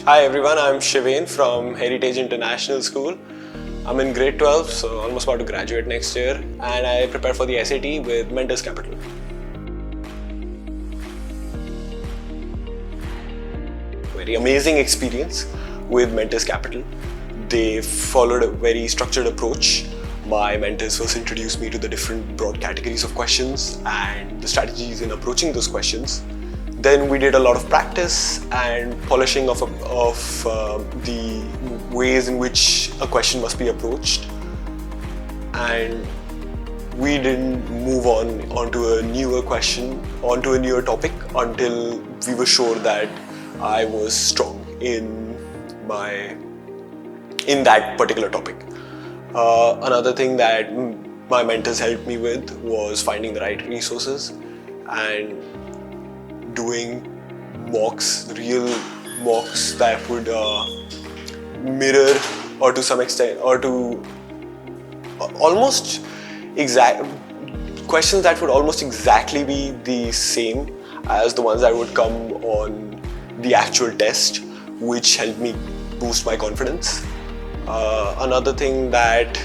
Hi everyone, I'm Shiven from Heritage International School. I'm in grade 12, so almost about to graduate next year, and I prepare for the SAT with Mentors Capital. Very amazing experience with Mentors Capital. They followed a very structured approach. My mentors first introduced me to the different broad categories of questions and the strategies in approaching those questions. Then we did a lot of practice and polishing of the ways in which a question must be approached, and we didn't move on onto a newer question, onto a newer topic until we were sure that I was strong in that particular topic. Another thing that my mentors helped me with was finding the right resources and doing mocks, real mocks that would mirror, or to some extent, or to almost exact questions that would almost exactly be the same as the ones that would come on the actual test, which helped me boost my confidence. Another thing that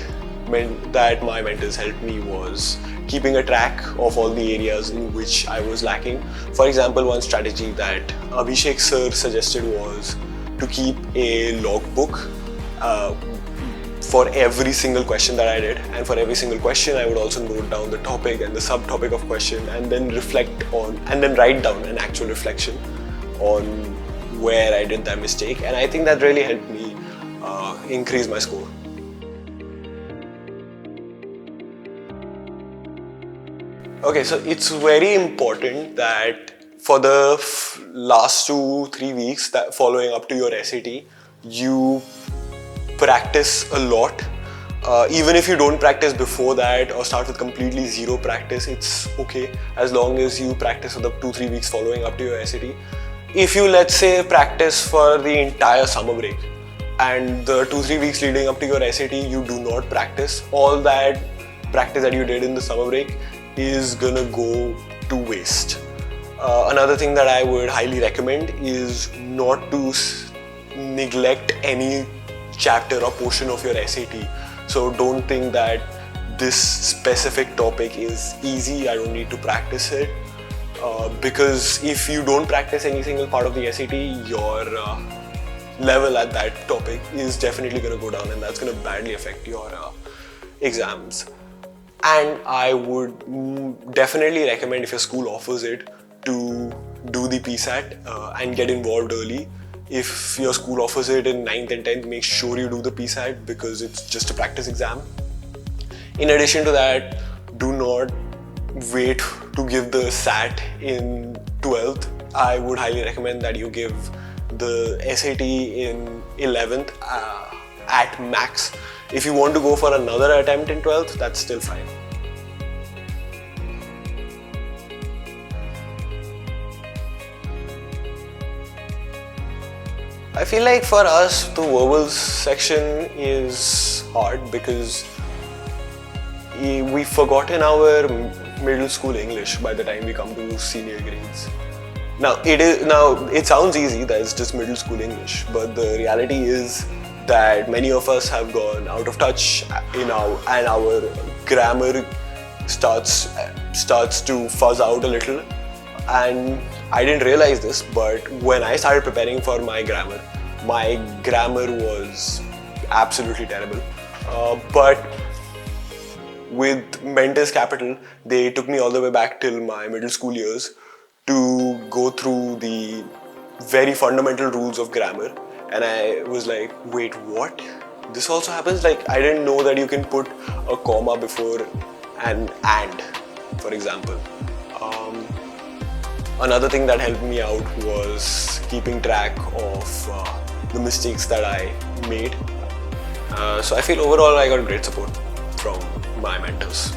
my mentors helped me was keeping a track of all the areas in which I was lacking. For example, one strategy that Abhishek sir suggested was to keep a logbook for every single question that I did, and for every single question I would also note down the topic and the subtopic of question, and then write down an actual reflection on where I did that mistake, and I think that really helped me increase my score. Okay, so it's very important that for the last 2-3 weeks that following up to your SAT, you practice a lot. Even if you don't practice before that or start with completely zero practice, it's okay as long as you practice for the 2-3 weeks following up to your SAT. If you, let's say, practice for the entire summer break and the 2-3 weeks leading up to your SAT you do not practice, all that practice that you did in the summer break is gonna go to waste. Another thing that I would highly recommend is not to neglect any chapter or portion of your SAT. So don't think that this specific topic is easy, I don't need to practice it. Because if you don't practice any single part of the SAT, your level at that topic is definitely going to go down, and that's going to badly affect your exams. And I would definitely recommend, if your school offers it, to do the PSAT and get involved early. If your school offers it in 9th and 10th, make sure you do the PSAT because it's just a practice exam. In addition to that, do not wait to give the SAT in 12th. I would highly recommend that you give the SAT in 11th at max. If you want to go for another attempt in 12th, that's still fine. I feel like for us, the verbals section is hard because we've forgotten our middle school English by the time we come to senior grades. Now it sounds easy that it's just middle school English, but the reality is that many of us have gone out of touch and our grammar starts to fuzz out a little. And I didn't realize this, but when I started preparing for my grammar was absolutely terrible. But with Mentors Capital, they took me all the way back till my middle school years to go through the very fundamental rules of grammar, and I was like, wait, what? This also happens? Like, I didn't know that you can put a comma before an and, for example. Another thing that helped me out was keeping track of the mistakes that I made. So I feel overall I got great support from my mentors.